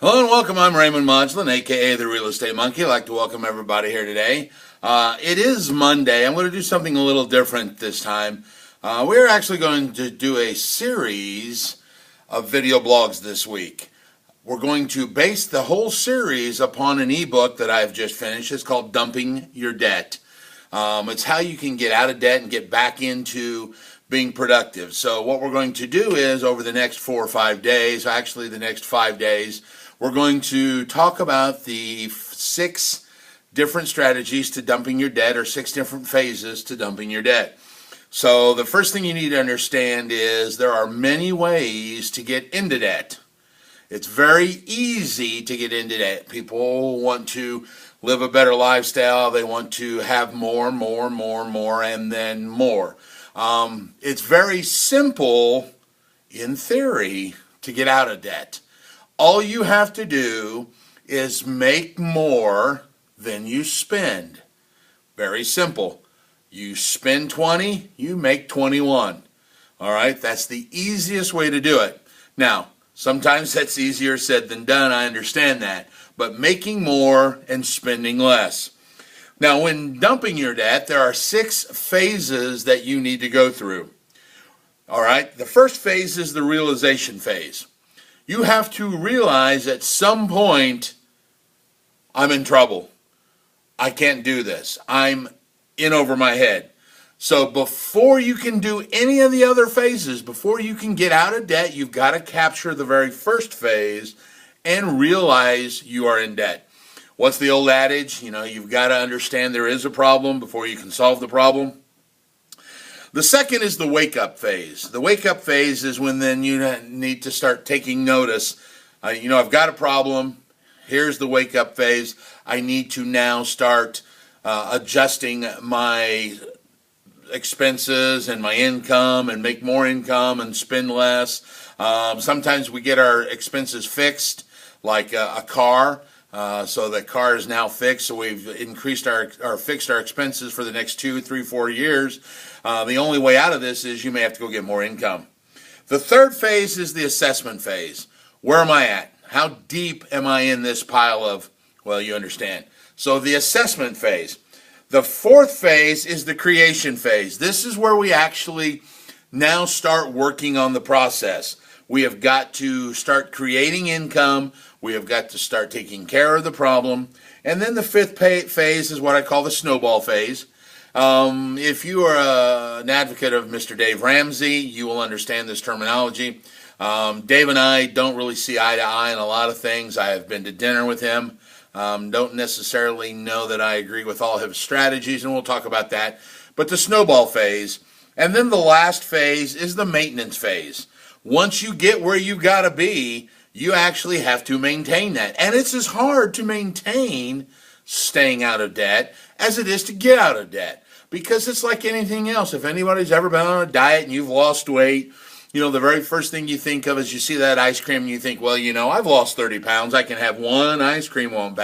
Hello and welcome. I'm Raymond Modulin, aka the Real Estate Monkey. I'd like to welcome everybody here today. It is Monday. I'm going to do something a little different this time. We're actually going to do a series of video blogs this week. We're going to base the whole series upon an ebook that I've just finished. It's called Dumping Your Debt. It's how you can get out of debt and get back into being productive. So what we're going to do is over the next 4 or 5 days, actually the next 5 days, we're going to talk about the 6 different strategies to dumping your debt, or 6 different phases to dumping your debt. So the first thing you need to understand is there are many ways to get into debt. It's very easy to get into debt. People want to live a better lifestyle. They want to have more, and then more. It's very simple in theory to get out of debt. All you have to do is make more than you spend. Very simple. You spend 20, you make 21. All right, that's the easiest way to do it. Now, sometimes that's easier said than done, I understand that, but making more and spending less. Now, when dumping your debt, there are 6 phases that you need to go through. All right, the first phase is the realization phase. You have to realize at some point, I'm in trouble. I can't do this. I'm in over my head. So before you can do any of the other phases, before you can get out of debt, you've got to capture the very first phase and realize you are in debt. What's the old adage? You've got to understand there is a problem before you can solve the problem. The second is the wake-up phase. The wake-up phase is when then you need to start taking notice. I've got a problem. Here's the wake-up phase. I need to now start adjusting my expenses and my income and make more income and spend less. Sometimes we get our expenses fixed, like a car. So the car is now fixed, so we've increased fixed our expenses for the next 2, 3, 4 years. The only way out of this is you may have to go get more income. The third phase is the assessment phase. Where am I at? How deep am I in this pile of, well, you understand. So the assessment phase. The fourth phase is the creation phase. This is where we actually now start working on the process. We have got to start creating income. We have got to start taking care of the problem. And then the fifth phase is what I call the snowball phase. If you are an advocate of Mr. Dave Ramsey, you will understand this terminology. Dave and I don't really see eye to eye on a lot of things. I have been to dinner with him. Don't necessarily know that I agree with all his strategies, and we'll talk about that. But the snowball phase. And then the last phase is the maintenance phase. Once you get where you got to be, you actually have to maintain that. And it's as hard to maintain staying out of debt as it is to get out of debt. Because it's like anything else. If anybody's ever been on a diet and you've lost weight, the very first thing you think of is you see that ice cream and you think, well, I've lost 30 pounds. I can have one ice cream, won't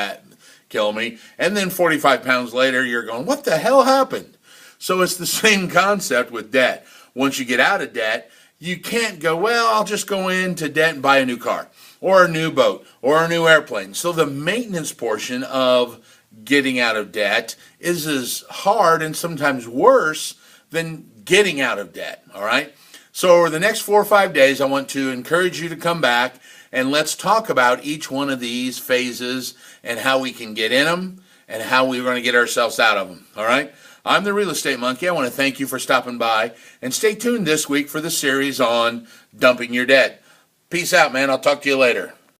kill me. And then 45 pounds later, you're going, what the hell happened? So it's the same concept with debt. Once you get out of debt, you can't go, well, I'll just go into debt and buy a new car or a new boat or a new airplane. So the maintenance portion of getting out of debt is as hard and sometimes worse than getting out of debt, all right? So over the next 4 or 5 days, I want to encourage you to come back and let's talk about each one of these phases and how we can get in them and how we're going to get ourselves out of them, all right? I'm the Real Estate Monkey. I want to thank you for stopping by, and stay tuned this week for the series on dumping your debt. Peace out, man. I'll talk to you later.